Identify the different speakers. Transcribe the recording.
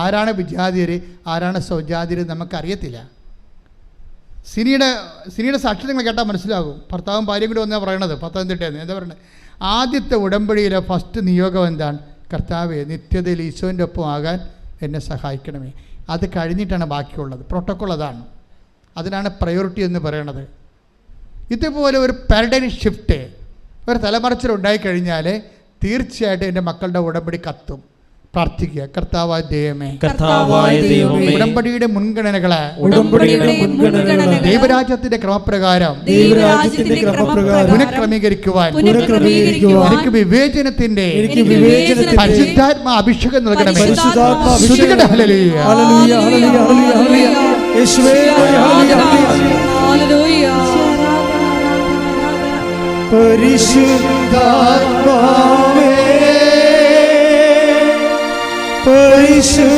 Speaker 1: ആരാണ് വിജാതിയർ, ആരാണ് സ്വജാതിയർ നമുക്കറിയത്തില്ല. സിനിയുടെ സാക്ഷ്യം നിങ്ങൾ കേട്ടാൽ മനസ്സിലാകും. ഭർത്താവും ഭാര്യയും കൂടി വന്നാണ് പറയണത്. പത്തനംതിട്ടയെന്ന് എന്താ പറയുന്നത്? ആദ്യത്തെ ഉടമ്പടിയിലെ ഫസ്റ്റ് നിയോഗം എന്താണ്? കർത്താവേ, നിത്യതയിൽ ഈശോൻ്റെ ഒപ്പം ആകാൻ എന്നെ സഹായിക്കണമേ. അത് കഴിഞ്ഞിട്ടാണ് ബാക്കിയുള്ളത്. പ്രോട്ടോക്കോൾ അതാണ്. അതിനാണ് പ്രയോറിറ്റി എന്ന് പറയണത്. ഇതുപോലെ ഒരു പാരഡൈം ഷിഫ്റ്റ്, ഒരു തലമറിച്ചിലുണ്ടായിക്കഴിഞ്ഞാൽ തീർച്ചയായിട്ടും എൻ്റെ മക്കളുടെ ഉടമ്പടി കത്തും. പ്രാർത്ഥിക്കുക. കർത്താവായ ദൈവമേ, ഉടമ്പടിയുടെ മുൻഗണനകളെ ദൈവരാജ്യത്തിന്റെ ക്രമപ്രകാരം പുനഃക്രമീകരിക്കുവാൻ എനിക്ക് വിവേചനത്തിന്റെ പരിശുദ്ധാത്മാ അഭിഷേകം നൽകണമേ.
Speaker 2: പരിശുദ്ധാത്മാവേ, പരിശുദ്ധ